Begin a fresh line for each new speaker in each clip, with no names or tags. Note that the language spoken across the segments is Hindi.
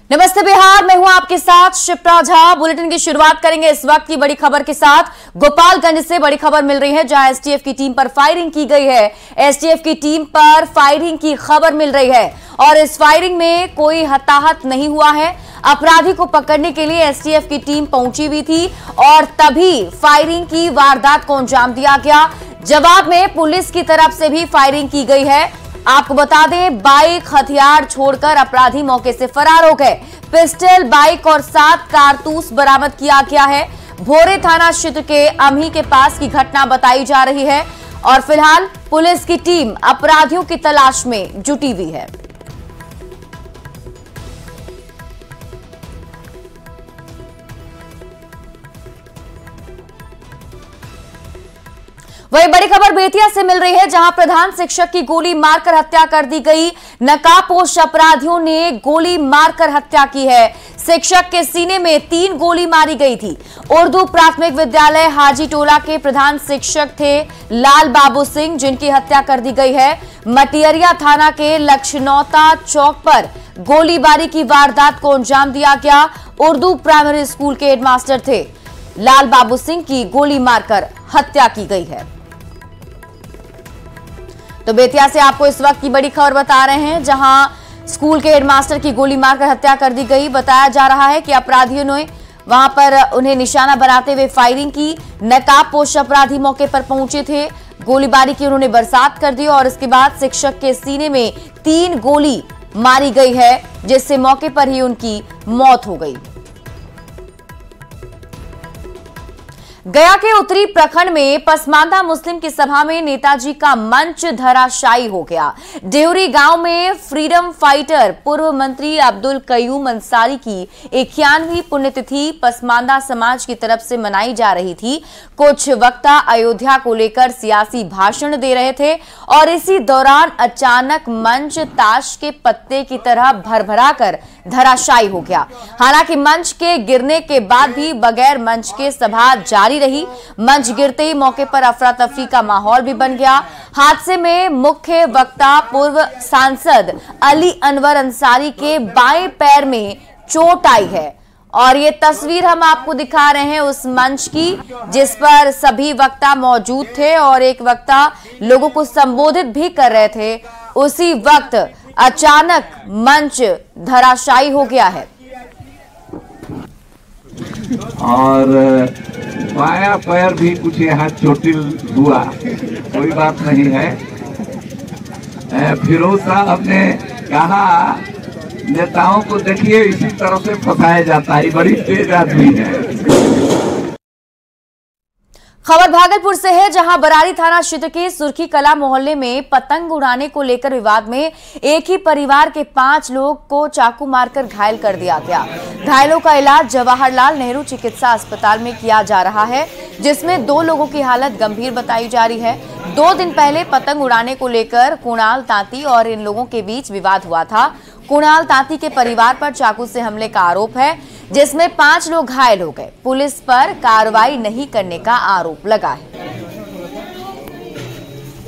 नमस्ते बिहार, मैं हूं आपके साथ शिप्रा झा। बुलेटिन की शुरुआत करेंगे इस वक्त की बड़ी खबर के साथ। गोपालगंज से बड़ी खबर मिल रही है जहां एसटीएफ की टीम पर फायरिंग की गई है। एसटीएफ की टीम पर फायरिंग की खबर मिल रही है और इस फायरिंग में कोई हताहत नहीं हुआ है। अपराधी को पकड़ने के लिए एसटीएफ की टीम पहुंची हुई थी और तभी फायरिंग की वारदात को अंजाम दिया गया। जवाब में पुलिस की तरफ से भी फायरिंग की गई है। आपको बता दें, बाइक हथियार छोड़कर अपराधी मौके से फरार हो गए। पिस्टल, बाइक और 7 कारतूस बरामद किया गया है। भोरे थाना क्षेत्र के अम्ही के पास की घटना बताई जा रही है और फिलहाल पुलिस की टीम अपराधियों की तलाश में जुटी हुई है। वही बड़ी खबर बेतिया से मिल रही है जहां प्रधान शिक्षक की गोली मारकर हत्या कर दी गई। नकाबपोश अपराधियों ने गोली मारकर हत्या की है। शिक्षक के सीने में 3 गोली मारी गई थी। उर्दू प्राथमिक विद्यालय हाजी टोला के प्रधान शिक्षक थे लाल बाबू सिंह, जिनकी हत्या कर दी गई है। मटियरिया थाना के लक्ष्यनौता चौक पर गोलीबारी की वारदात को अंजाम दिया गया। उर्दू प्राइमरी स्कूल के हेडमास्टर थे लाल बाबू सिंह की गोली मारकर हत्या की गई है। तो बेतिया से आपको इस वक्त की बड़ी खबर बता रहे हैं जहां स्कूल के हेडमास्टर की गोली मारकर हत्या कर दी गई। बताया जा रहा है कि अपराधियों ने वहां पर उन्हें निशाना बनाते हुए फायरिंग की। नकाबपोश अपराधी मौके पर पहुंचे थे, गोलीबारी की उन्होंने बरसात कर दी और इसके बाद शिक्षक के सीने में 3 गोली मारी गई है, जिससे मौके पर ही उनकी मौत हो गई। गया के उत्तरी प्रखंड में पसमानदा मुस्लिम की सभा में नेताजी का मंच धराशायी हो गया। डेहरी गांव में फ्रीडम फाइटर पूर्व मंत्री अब्दुल कयूम अंसारी की 91वीं पुण्यतिथि पसमानदा समाज की तरफ से मनाई जा रही थी। कुछ वक्ता अयोध्या को लेकर सियासी भाषण दे रहे थे और इसी दौरान अचानक मंच ताश के पत्ते की तरह भरभरा कर धराशायी हो गया। हालांकि मंच के गिरने के बाद भी बगैर मंच के सभा जारी रही। मंच गिरते ही मौके पर अफरा तफरी का माहौल भी बन गया। हादसे में मुख्य वक्ता पूर्व सांसद अली अनवर अंसारी के बाएं पैर में चोट आई है और ये तस्वीर हम आपको दिखा रहे हैं उस मंच की जिस पर सभी वक्ता मौजूद थे और एक वक्ता लोगों को संबोधित भी कर रहे थे। उसी वक्त अचानक मंच धराशायी हो गया है
और बाया पैर भी कुछ यहाँ चोटिल हुआ, कोई बात नहीं है। फिरोज साहब ने कहा नेताओं को देखिए इसी तरह से फंसाया जाता है, बड़ी तेज आदमी है।
खबर भागलपुर से है जहां बरारी थाना क्षेत्र के सुर्खी कला मोहल्ले में पतंग उड़ाने को लेकर विवाद में एक ही परिवार के 5 लोग को चाकू मारकर घायल कर दिया गया। घायलों का इलाज जवाहरलाल नेहरू चिकित्सा अस्पताल में किया जा रहा है, जिसमें 2 लोगों की हालत गंभीर बताई जा रही है। 2 दिन पहले पतंग उड़ाने को लेकर कुणाल तांती और इन लोगों के बीच विवाद हुआ था। कुणाल तांती के परिवार पर चाकू से हमले का आरोप है, जिसमें 5 लोग घायल हो गए। पुलिस पर कार्रवाई नहीं करने का आरोप लगा है।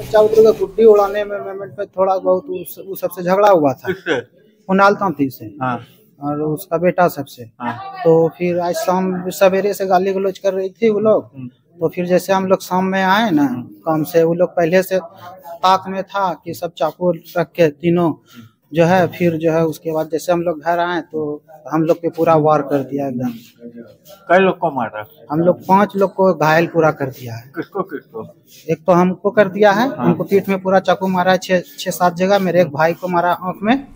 का गुड्डी उड़ाने में थोड़ा बहुत उस सबसे झगड़ा हुआ था, कुणाल तांती से। हाँ। और उसका बेटा सबसे। हाँ। तो फिर आज शाम सवेरे से गाली गलौज कर रही थी वो लोग। तो फिर जैसे हम लोग शाम में आए ना काम से, वो लोग पहले से ताक में था कि सब चाकू रख के तीनों जो है, फिर जो है उसके बाद जैसे हम लोग घर आए तो हम लोग पे पूरा वार कर दिया एकदम।
कई लोग को मारा? हम
लोग 5 लोग को घायल पूरा कर दिया है।
किसको किसको?
एक तो हमको कर दिया है। हाँ। हमको पीठ में पूरा चाकू मारा है 6-7 जगह। मेरे एक भाई को मारा आंख में।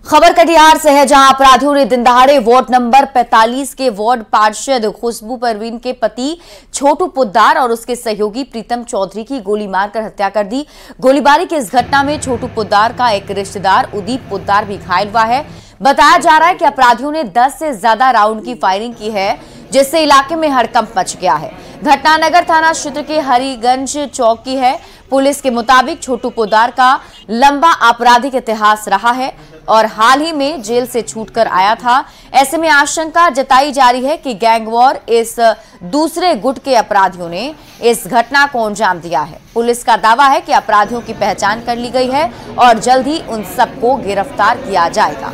खबर कटिहार से है जहां अपराधियों ने दिन दहाड़े वार्ड नंबर 45 के वार्ड पार्षद खुशबू परवीन के पति छोटू पोद्दार और उसके सहयोगी प्रीतम चौधरी की गोली मारकर हत्या कर दी। गोलीबारी की इस घटना में छोटू पोद्दार का एक रिश्तेदार उदीप पोद्दार भी घायल हुआ है। बताया जा रहा है कि अपराधियों ने 10 से ज्यादा राउंड की फायरिंग की है, जिससे इलाके में हड़कंप मच गया है। घटना नगर थाना क्षेत्र के हरिगंज चौक की है। पुलिस के मुताबिक छोटू पोद्दार का लंबा आपराधिक इतिहास रहा है और हाल ही में जेल से छूटकर आया था। ऐसे में आशंका जताई जा रही है कि गैंगवॉर इस दूसरे गुट के अपराधियों ने इस घटना को अंजाम दिया है। पुलिस का दावा है कि अपराधियों की पहचान कर ली गई है और जल्द ही उन सबको गिरफ्तार किया जाएगा।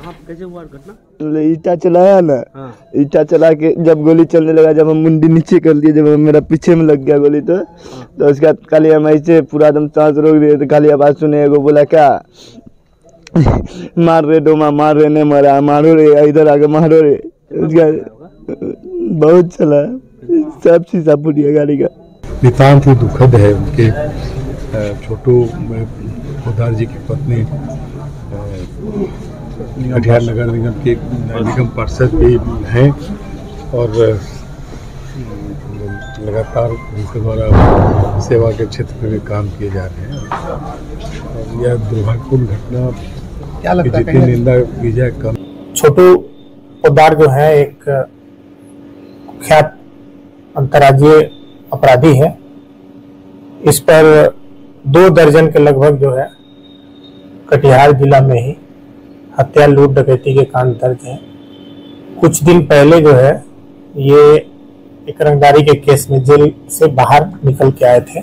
कैसे हुआ घटना?
ईटा चलाया ना, ईटा चला के जब गोली चलने लगा, जब हम मुंडी नीचे कर लिए, जब मेरा पीछे में लग गया गोली तो उसके बाद खाली हम ऐसे पूरा दम सांस रोक दिए तो खाली आवाज सुने, वो बोला क्या मार रहे डोमा, मार रहे, नहीं मरा, मारो रे, इधर आके मारो रे। उसका बहुत चला, सब शीशा फूट गया गाड़ी का।
नितांत ही दुखद है। उनके छोटू पोद्दार जी की पत्नी कटिहार नगर निगम के निगम पार्षद भी हैं और लगातार उनके द्वारा सेवा के क्षेत्र में काम किए जा रहे हैं। और यह दुर्भाग्यपूर्ण घटना क्या लगता है, जितनी निंदा की जाए कम।
छोटू पोद्दार जो है एक कुख्यात अंतर्राज्यीय अपराधी है। इस पर 2 दर्जन के लगभग जो है कटिहार जिला में ही हत्या, लूट, डकैती के कांड दर्ज हैं। कुछ दिन पहले जो है ये एक रंगदारी के केस में जेल से बाहर निकल के आए थे।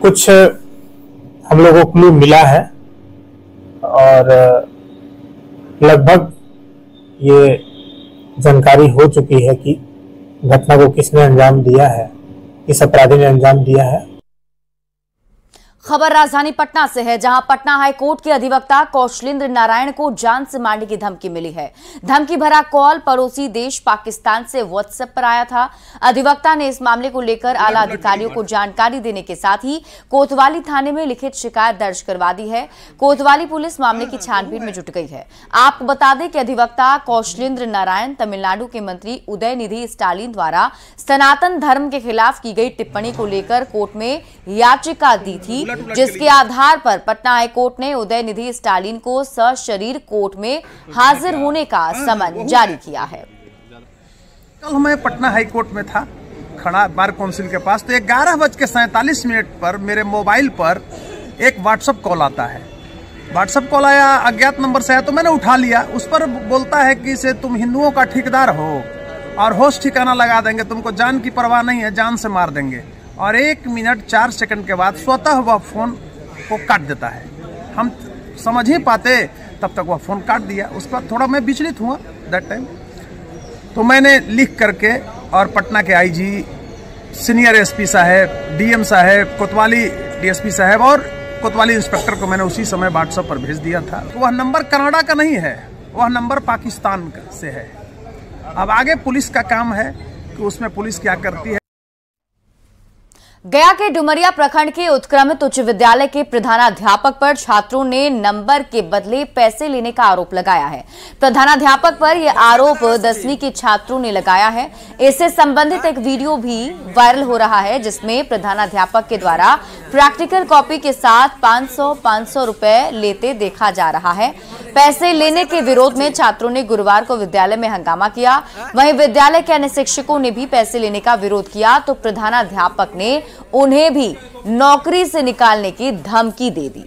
कुछ हम लोगों को क्लू मिला है और लगभग ये जानकारी हो चुकी है कि घटना को किसने अंजाम दिया है, किस अपराधी ने अंजाम दिया है।
खबर राजधानी पटना से है, जहां पटना हाई कोर्ट के अधिवक्ता कौशलेंद्र नारायण को जान से मारने की धमकी मिली है। धमकी भरा कॉल पड़ोसी देश पाकिस्तान से व्हाट्सएप पर आया था। अधिवक्ता ने इस मामले को लेकर आला अधिकारियों को जानकारी देने के साथ ही कोतवाली थाने में लिखित शिकायत दर्ज करवा दी है। कोतवाली पुलिस मामले की छानबीन में जुट गई है। आपको बता दें कि अधिवक्ता कौशलेंद्र नारायण तमिलनाडु के मंत्री उदयनिधि स्टालिन द्वारा सनातन धर्म के खिलाफ की गई टिप्पणी को लेकर कोर्ट में याचिका दी थी, जिसके आधार पर पटना हाई कोर्ट ने उदयनिधि स्टालिन को सशरीर कोर्ट में हाजिर होने का समन जारी किया है।
कल मैं पटना हाई कोर्ट में था खड़ा बार काउंसिल के पास, तो 11:47 पर मेरे मोबाइल पर एक व्हाट्सएप कॉल आता है। व्हाट्सएप कॉल आया, अज्ञात नंबर से आया, तो मैंने उठा लिया। उस पर बोलता है कि से तुम हिंदुओं का ठेकेदार हो और होश ठिकाना लगा देंगे, तुमको जान की परवाह नहीं है, जान से मार देंगे। और 1 मिनट 4 सेकंड के बाद स्वतः वह फोन को काट देता है। हम समझ ही पाते तब तक वह फोन काट दिया। उस पर थोड़ा मैं विचलित हुआ दैट टाइम, तो मैंने लिख करके और पटना के आईजी, सीनियर एसपी साहब, डीएम साहब, कोतवाली डीएसपी साहब और कोतवाली इंस्पेक्टर को मैंने उसी समय व्हाट्सएप पर भेज दिया था। तो वह नंबर कनाडा का नहीं है, वह नंबर पाकिस्तान से है। अब आगे पुलिस का काम है कि उसमें पुलिस क्या करती है।
गया के डुमरिया प्रखंड के उत्क्रमित उच्च विद्यालय के प्रधानाध्यापक पर छात्रों ने नंबर के बदले पैसे लेने का आरोप लगाया है। प्रधानाध्यापक पर यह आरोप 10वीं के छात्रों ने लगाया है। इससे संबंधित एक वीडियो भी वायरल हो रहा है, जिसमें प्रधानाध्यापक के द्वारा प्रैक्टिकल कॉपी के साथ 500 रुपए लेते देखा जा रहा है। पैसे लेने के विरोध में छात्रों ने गुरुवार को विद्यालय में हंगामा किया। वहीं विद्यालय के अन्य शिक्षकों ने भी पैसे लेने का विरोध किया, तो प्रधानाध्यापक ने उन्हें भी नौकरी से निकालने की धमकी दे दी।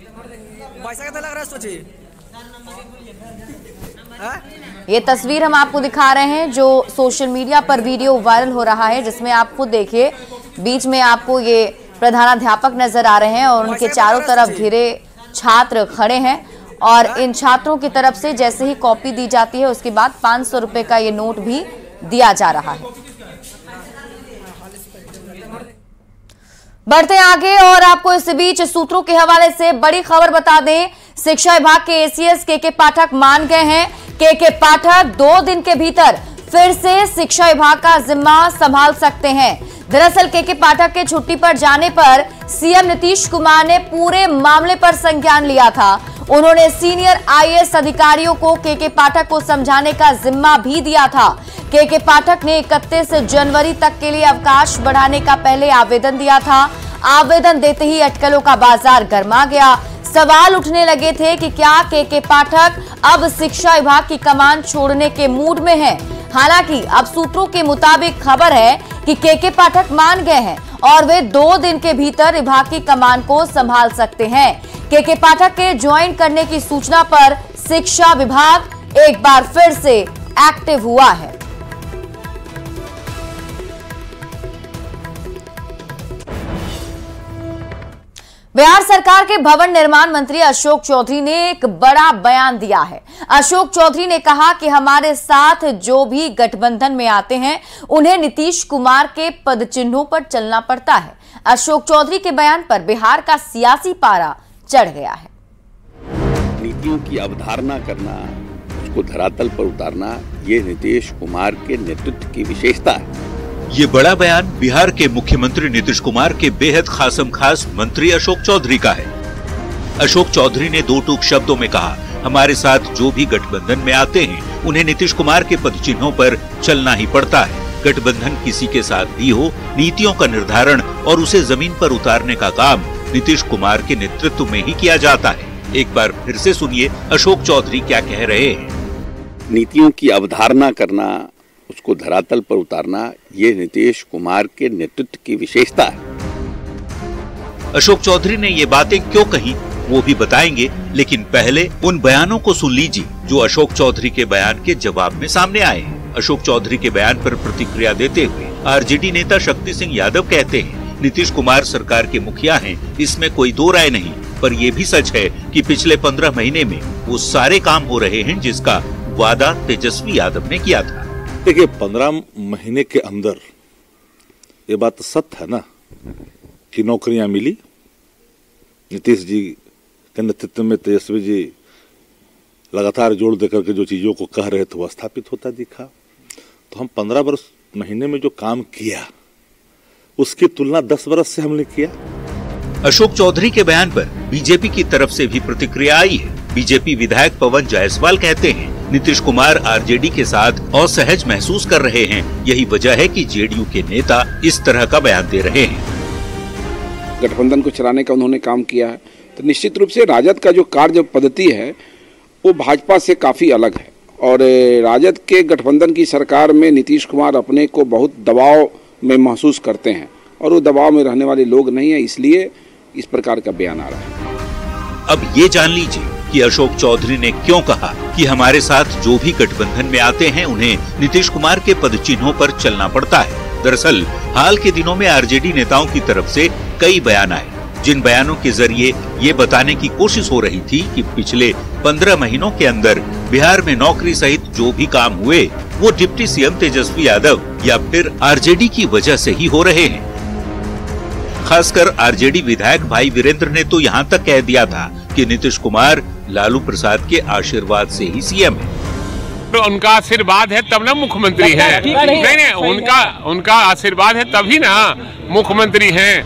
ये तस्वीर हम आपको दिखा रहे हैं जो सोशल मीडिया पर वीडियो वायरल हो रहा है, जिसमें आप खुद देखिए, बीच में आपको ये प्रधानाध्यापक नजर आ रहे हैं और उनके चारों तरफ घिरे छात्र खड़े हैं और इन छात्रों की तरफ से जैसे ही कॉपी दी जाती है उसके बाद 500 रुपए का ये नोट भी दिया जा रहा है। बढ़ते आगे और आपको इस बीच सूत्रों के हवाले से बड़ी खबर बता दें। शिक्षा विभाग के एसीएस के पाठक मान गए हैं। के पाठक 2 दिन के भीतर फिर से शिक्षा विभाग का जिम्मा संभाल सकते हैं। दरअसल के पाठक के छुट्टी पर जाने पर सीएम नीतीश कुमार ने पूरे मामले पर संज्ञान लिया था। उन्होंने सीनियर आईएएस अधिकारियों को के पाठक को समझाने का जिम्मा भी दिया था। के पाठक ने 31 जनवरी तक के लिए अवकाश बढ़ाने का पहले आवेदन दिया था। आवेदन देते ही अटकलों का बाजार गर्मा गया। सवाल उठने लगे थे कि क्या के पाठक अब शिक्षा विभाग की कमान छोड़ने के मूड में हैं। हालांकि अब सूत्रों के मुताबिक खबर है कि के पाठक मान गए हैं और वे 2 दिन के भीतर विभाग की कमान को संभाल सकते हैं। के पाठक के ज्वाइन करने की सूचना पर शिक्षा विभाग एक बार फिर से एक्टिव हुआ है। बिहार सरकार के भवन निर्माण मंत्री अशोक चौधरी ने एक बड़ा बयान दिया है। अशोक चौधरी ने कहा कि हमारे साथ जो भी गठबंधन में आते हैं उन्हें नीतीश कुमार के पदचिन्हों पर चलना पड़ता है। अशोक चौधरी के बयान पर बिहार का सियासी पारा चढ़ गया है।
नीतियों की अवधारणा करना, उसको धरातल पर उतारना, ये नीतीश कुमार के नेतृत्व की विशेषता है।
ये बड़ा बयान बिहार के मुख्यमंत्री नीतीश कुमार के बेहद खासम खास मंत्री अशोक चौधरी का है। अशोक चौधरी ने दो टूक शब्दों में कहा, हमारे साथ जो भी गठबंधन में आते हैं उन्हें नीतीश कुमार के पदचिन्हों पर चलना ही पड़ता है। गठबंधन किसी के साथ भी हो, नीतियों का निर्धारण और उसे जमीन पर उतारने का काम नीतीश कुमार के नेतृत्व में ही किया जाता है। एक बार फिर से सुनिए अशोक चौधरी क्या कह रहे हैं।
नीतियों की अवधारणा करना, उसको धरातल पर उतारना, ये नीतीश कुमार के नेतृत्व की विशेषता है।
अशोक चौधरी ने ये बातें क्यों कही वो भी बताएंगे, लेकिन पहले उन बयानों को सुन लीजिए जो अशोक चौधरी के बयान के जवाब में सामने आए हैं। अशोक चौधरी के बयान पर प्रतिक्रिया देते हुए आरजेडी नेता शक्ति सिंह यादव कहते हैं, नीतीश कुमार सरकार के मुखिया हैं, इसमें कोई दो राय नहीं, पर यह भी सच है कि पिछले 15 महीने में वो सारे काम हो रहे हैं जिसका वादा तेजस्वी यादव ने किया था।
देखिए, 15 महीने के अंदर ये बात तो सत्य है ना कि नौकरियां मिली। नीतीश जी के नेतृत्व में तेजस्वी जी लगातार जोर देकर के जो चीजों को कह रहे थे वो स्थापित होता दिखा। तो हम 15 महीने में जो काम किया उसकी तुलना 10 वर्ष से हमने किया।
अशोक चौधरी के बयान पर बीजेपी की तरफ से भी प्रतिक्रिया आई है। बीजेपी विधायक पवन जायसवाल कहते हैं, नीतीश कुमार आरजेडी के साथ असहज महसूस कर रहे हैं, यही वजह है कि जेडीयू के नेता इस तरह का बयान दे रहे हैं।
गठबंधन को चलाने का उन्होंने काम किया है, तो निश्चित रूप से राजद का जो कार्य पद्धति है वो भाजपा से काफी अलग है और राजद के गठबंधन की सरकार में नीतीश कुमार अपने को बहुत दबाव में महसूस करते हैं और वो दबाव में रहने वाले लोग नहीं है, इसलिए इस प्रकार का बयान आ रहा है।
अब ये जान लीजिए कि अशोक चौधरी ने क्यों कहा कि हमारे साथ जो भी गठबंधन में आते हैं उन्हें नीतीश कुमार के पदचिन्हों पर चलना पड़ता है। दरअसल हाल के दिनों में आरजेडी नेताओं की तरफ से कई बयान आए, जिन बयानों के जरिए ये बताने की कोशिश हो रही थी कि पिछले 15 महीनों के अंदर बिहार में नौकरी सहित जो भी काम हुए वो डिप्टी सीएम तेजस्वी यादव या फिर आरजेडी की वजह से ही हो रहे हैं। खासकर आरजेडी विधायक भाई वीरेंद्र ने तो यहाँ तक कह दिया था कि नीतीश कुमार लालू प्रसाद के आशीर्वाद से ही सीएम है।
तो उनका आशीर्वाद है तब ना मुख्यमंत्री है। नहीं, उनका आशीर्वाद है तभी ना मुख्यमंत्री हैं।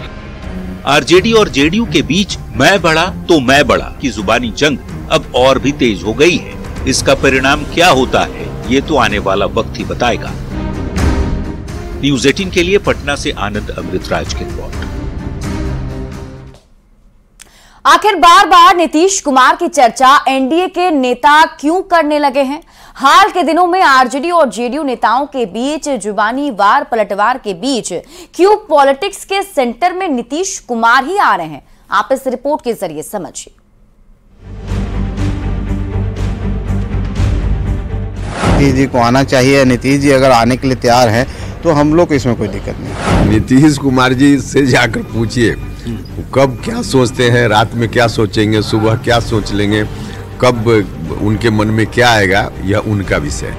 आरजेडी और जेडीयू के बीच मैं बड़ा तो मैं बड़ा की जुबानी जंग अब और भी तेज हो गई है। इसका परिणाम क्या होता है ये तो आने वाला वक्त ही बताएगा। न्यूज़ 18 के लिए पटना से आनंद अमृतराज की रिपोर्ट।
आखिर बार बार नीतीश कुमार की चर्चा एनडीए के नेता क्यों करने लगे हैं? हाल के दिनों में आरजेडी और जेडीयू नेताओं के बीच जुबानी वार पलटवार के बीच क्यों पॉलिटिक्स के सेंटर में नीतीश कुमार ही आ रहे हैं? आप इस रिपोर्ट के जरिए समझिए।
नीतीश जी को आना चाहिए। नीतीश जी अगर आने के लिए तैयार हैं तो हम लोग को इसमें कोई दिक्कत नहीं।
नीतीश कुमार जी से जाकर पूछिए कब क्या सोचते हैं, रात में क्या सोचेंगे, सुबह क्या सोच लेंगे, कब उनके मन में क्या आएगा, यह उनका विषय।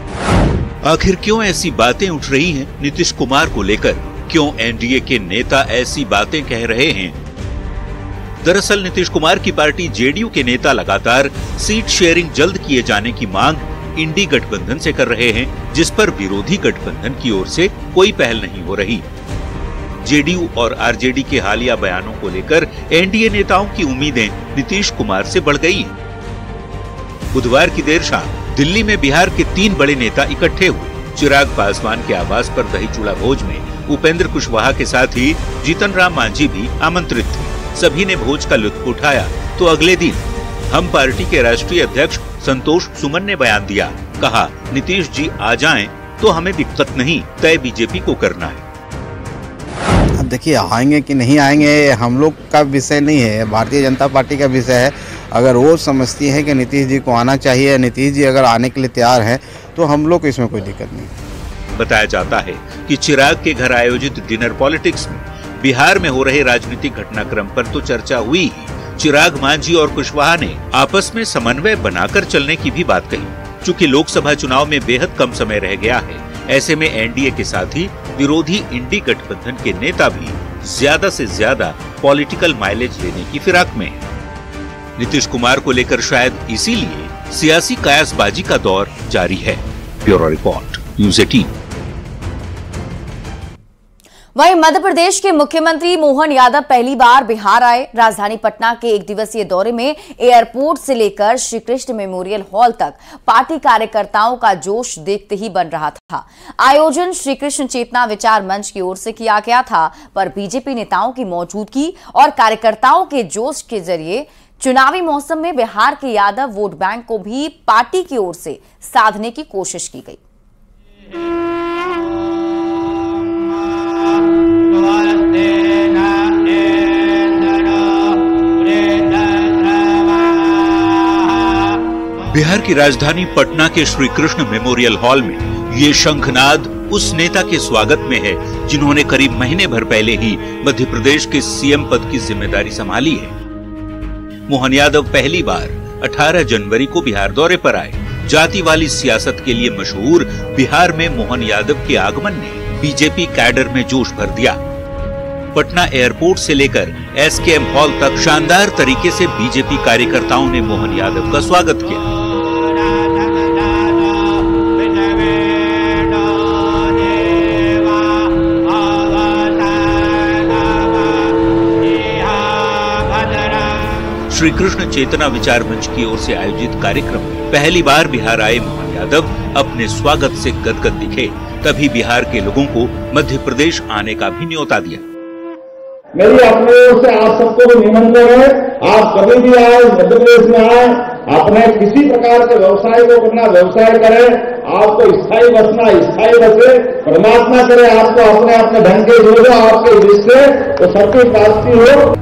आखिर क्यों ऐसी बातें उठ रही हैं नीतीश कुमार को लेकर? क्यों एनडीए के नेता ऐसी बातें कह रहे हैं? दरअसल नीतीश कुमार की पार्टी जेडीयू के नेता लगातार सीट शेयरिंग जल्द किए जाने की मांग इंडी गठबंधन से कर रहे हैं, जिस पर विरोधी गठबंधन की ओर से कोई पहल नहीं हो रही। जेडीयू और आरजेडी के हालिया बयानों को लेकर एनडीए नेताओं की उम्मीदें नीतीश कुमार से बढ़ गई हैं। बुधवार की देर शाम दिल्ली में बिहार के 3 बड़े नेता इकट्ठे हुए। चिराग पासवान के आवास पर दही चूड़ा भोज में उपेंद्र कुशवाहा के साथ ही जीतन राम मांझी भी आमंत्रित थे। सभी ने भोज का लुत्फ उठाया तो अगले दिन हम पार्टी के राष्ट्रीय अध्यक्ष संतोष सुमन ने बयान दिया। कहा, नीतीश जी आ जाएं तो हमें दिक्कत नहीं, तय बीजेपी को करना है।
अब देखिए, आएंगे कि नहीं आएंगे हम लोग का विषय नहीं है, भारतीय जनता पार्टी का विषय है। अगर वो समझती है कि नीतीश जी को आना चाहिए, नीतीश जी अगर आने के लिए तैयार हैं तो हम लोग को इसमें कोई दिक्कत नहीं।
बताया जाता है कि चिराग के घर आयोजित डिनर पॉलिटिक्स में बिहार में हो रहे राजनीतिक घटनाक्रम पर तो चर्चा हुई ही, चिराग मांझी और कुशवाहा ने आपस में समन्वय बनाकर चलने की भी बात कही। चूंकि लोकसभा चुनाव में बेहद कम समय रह गया है, ऐसे में एनडीए के साथ ही विरोधी इंडी गठबंधन के नेता भी ज्यादा से ज्यादा पॉलिटिकल माइलेज लेने की फिराक में है। नीतीश कुमार को लेकर शायद इसीलिए सियासी कयासबाजी का दौर जारी है। Bureau report, news 18।
वहीं मध्य प्रदेश के मुख्यमंत्री मोहन यादव पहली बार बिहार आए। राजधानी पटना के एक दिवसीय दौरे में एयरपोर्ट से लेकर श्री कृष्ण मेमोरियल हॉल तक पार्टी कार्यकर्ताओं का जोश देखते ही बन रहा था। आयोजन श्री कृष्ण चेतना विचार मंच की ओर से किया गया था, पर बीजेपी नेताओं की मौजूदगी और कार्यकर्ताओं के जोश के जरिए चुनावी मौसम में बिहार के यादव वोट बैंक को भी पार्टी की ओर से साधने की कोशिश की गई।
बिहार की राजधानी पटना के श्री कृष्ण मेमोरियल हॉल में ये शंखनाद उस नेता के स्वागत में है जिन्होंने करीब महीने भर पहले ही मध्य प्रदेश के सीएम पद की जिम्मेदारी संभाली है। मोहन यादव पहली बार 18 जनवरी को बिहार दौरे पर आए। जाति वाली सियासत के लिए मशहूर बिहार में मोहन यादव के आगमन ने बीजेपी कैडर में जोश भर दिया। पटना एयरपोर्ट से लेकर एसकेएम हॉल तक शानदार तरीके से बीजेपी कार्यकर्ताओं ने मोहन यादव का स्वागत किया। श्री कृष्ण चेतना विचार मंच की ओर से आयोजित कार्यक्रम में पहली बार बिहार आए मोहन यादव अपने स्वागत से गदगद दिखे। तभी बिहार के लोगों को मध्य प्रदेश आने का भी न्योता दिया।
मेरी अपने ओर से आप सबको भी निमंत्रण है, आप कभी भी आए, मध्य प्रदेश में आए, अपने किसी प्रकार के व्यवसाय को करना व्यवसाय करें, आपको स्थायी बसना स्थायी बसे, परमात्मा करे आपको अपने अपने ढंग के जो आपके रिश्ते तो सबकी प्राप्ति हो।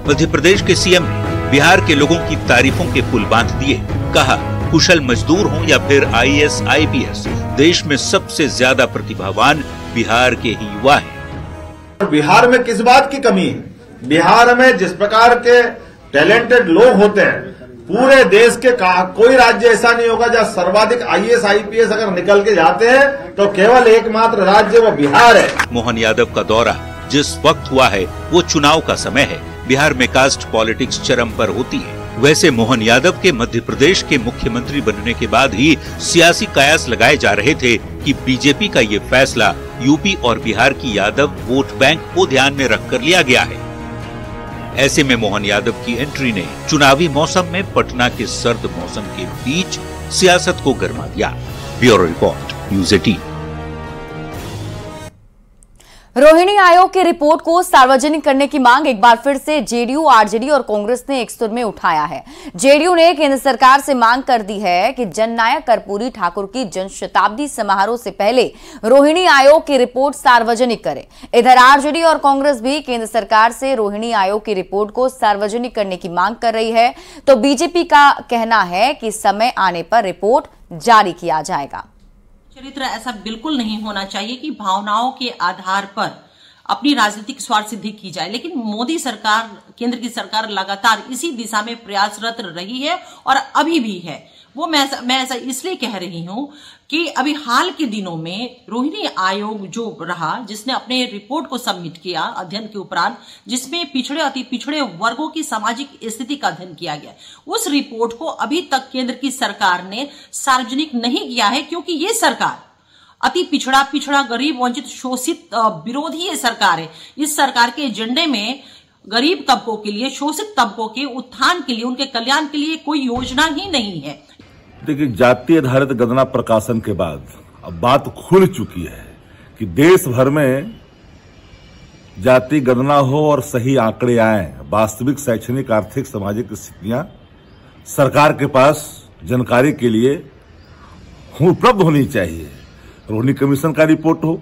मध्य प्रदेश के सीएम ने बिहार के लोगों की तारीफों के पुल बांध दिए। कहा, कुशल मजदूर हों या फिर आईएएस आईपीएस, देश में सबसे ज्यादा प्रतिभावान बिहार के ही युवा हैं।
बिहार में किस बात की कमी है? बिहार में जिस प्रकार के टैलेंटेड लोग होते हैं, पूरे देश के कोई राज्य ऐसा नहीं होगा जहां सर्वाधिक आईएएस आईपीएस अगर निकल के जाते हैं तो केवल एकमात्र राज्य वो बिहार है।
मोहन यादव का दौरा जिस वक्त हुआ है वो चुनाव का समय है। बिहार में कास्ट पॉलिटिक्स चरम पर होती है। वैसे मोहन यादव के मध्य प्रदेश के मुख्यमंत्री बनने के बाद ही सियासी कयास लगाए जा रहे थे कि बीजेपी का ये फैसला यूपी और बिहार की यादव वोट बैंक को ध्यान में रखकर लिया गया है। ऐसे में मोहन यादव की एंट्री ने चुनावी मौसम में पटना के सर्द मौसम के बीच सियासत को गरमा दिया। Bureau report, news 18।
रोहिणी आयोग की रिपोर्ट को सार्वजनिक करने की मांग एक बार फिर से जेडीयू, आरजेडी और कांग्रेस ने एक सुर में उठाया है। जेडीयू ने केंद्र सरकार से मांग कर दी है कि जननायक कर्पूरी ठाकुर की जनशताब्दी समारोह से पहले रोहिणी आयोग की रिपोर्ट सार्वजनिक करे। इधर आरजेडी और कांग्रेस भी केंद्र सरकार से रोहिणी आयोग की रिपोर्ट को सार्वजनिक करने की मांग कर रही है, तो बीजेपी का कहना है कि समय आने पर रिपोर्ट जारी किया जाएगा।
चरित्र ऐसा बिल्कुल नहीं होना चाहिए कि भावनाओं के आधार पर अपनी राजनीतिक स्वार्थ सिद्धि की जाए, लेकिन मोदी सरकार, केंद्र की सरकार लगातार इसी दिशा में प्रयासरत रही है और अभी भी है। वो मैं ऐसा इसलिए कह रही हूं कि अभी हाल के दिनों में रोहिणी आयोग जो रहा, जिसने अपने रिपोर्ट को सबमिट किया अध्ययन के उपरांत, जिसमें पिछड़े अति पिछड़े वर्गों की सामाजिक स्थिति का अध्ययन किया गया, उस रिपोर्ट को अभी तक केंद्र की सरकार ने सार्वजनिक नहीं किया है, क्योंकि ये सरकार अति पिछड़ा गरीब वंचित शोषित विरोधी ये सरकार है। इस सरकार के एजेंडे में गरीब तबकों के लिए, शोषित तबकों के उत्थान के लिए, उनके कल्याण के लिए कोई योजना ही नहीं है।
देखिए, जाति आधारित गणना प्रकाशन के बाद अब बात खुल चुकी है कि देश भर में जाति गणना हो और सही आंकड़े आए, वास्तविक शैक्षणिक, आर्थिक, सामाजिक स्थितियां सरकार के पास जानकारी के लिए उपलब्ध होनी चाहिए। रोहिणी कमीशन का रिपोर्ट हो,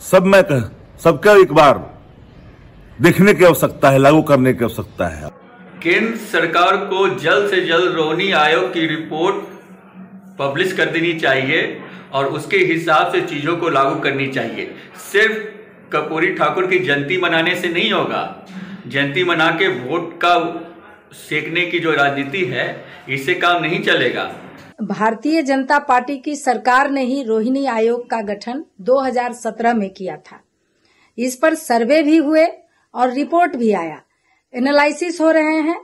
सबका एक बार देखने की आवश्यकता है, लागू करने की आवश्यकता है।
केंद्र सरकार को जल्द से जल्द रोहिणी आयोग की रिपोर्ट पब्लिश कर देनी चाहिए और उसके हिसाब से चीजों को लागू करनी चाहिए। सिर्फ कर्पूरी ठाकुर की जयंती मनाने से नहीं होगा। जयंती मना के वोट का सेकने की जो राजनीति है, इससे काम नहीं चलेगा।
भारतीय जनता पार्टी की सरकार ने ही रोहिणी आयोग का गठन 2017 में किया था। इस पर सर्वे भी हुए और रिपोर्ट भी आया, एनालिसिस हो रहे हैं।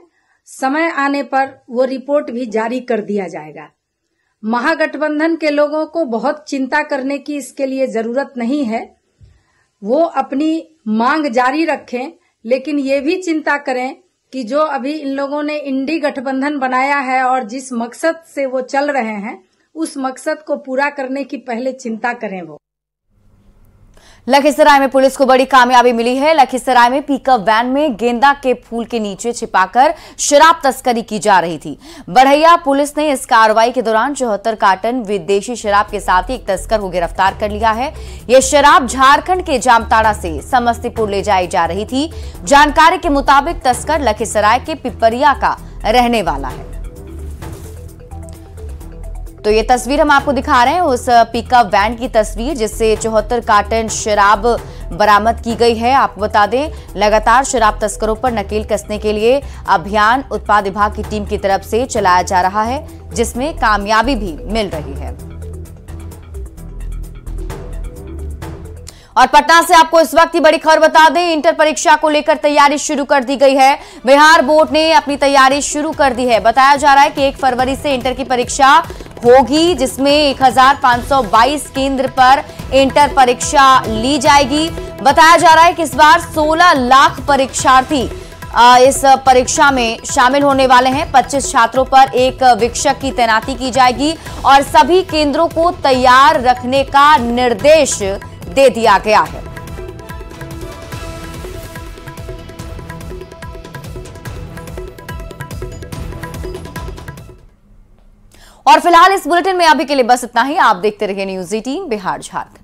समय आने पर वो रिपोर्ट भी जारी कर दिया जाएगा। महागठबंधन के लोगों को बहुत चिंता करने की इसके लिए जरूरत नहीं है। वो अपनी मांग जारी रखें, लेकिन ये भी चिंता करें कि जो अभी इन लोगों ने इंडी गठबंधन बनाया है और जिस मकसद से वो चल रहे हैं, उस मकसद को पूरा करने की पहले चिंता करें। वो
लखीसराय में पुलिस को बड़ी कामयाबी मिली है। लखीसराय में पिकअप वैन में गेंदा के फूल के नीचे छिपाकर शराब तस्करी की जा रही थी। बढ़ैया पुलिस ने इस कार्रवाई के दौरान 74 कार्टन विदेशी शराब के साथ ही एक तस्कर को गिरफ्तार कर लिया है। यह शराब झारखंड के जामताड़ा से समस्तीपुर ले जाई जा रही थी। जानकारी के मुताबिक तस्कर लखीसराय के पिपरिया का रहने वाला है। तो ये तस्वीर हम आपको दिखा रहे हैं उस पिकअप वैन की तस्वीर, जिससे 74 कार्टन शराब बरामद की गई है। आपको बता दें, लगातार शराब तस्करों पर नकेल कसने के लिए अभियान उत्पाद विभाग की टीम की तरफ से चलाया जा रहा है, जिसमें कामयाबी भी मिल रही है। और पटना से आपको इस वक्त की बड़ी खबर बता दें, इंटर परीक्षा को लेकर तैयारी शुरू कर दी गई है। बिहार बोर्ड ने अपनी तैयारी शुरू कर दी है। बताया जा रहा है कि 1 फरवरी से इंटर की परीक्षा होगी, जिसमें 1522 केंद्र पर इंटर परीक्षा ली जाएगी। बताया जा रहा है कि इस बार 16 लाख परीक्षार्थी इस परीक्षा में शामिल होने वाले हैं। 25 छात्रों पर एक शिक्षक की तैनाती की जाएगी और सभी केंद्रों को तैयार रखने का निर्देश दे दिया गया है। और फिलहाल इस बुलेटिन में अभी के लिए बस इतना ही। आप देखते रहिए न्यूज़ 18 बिहार झारखंड।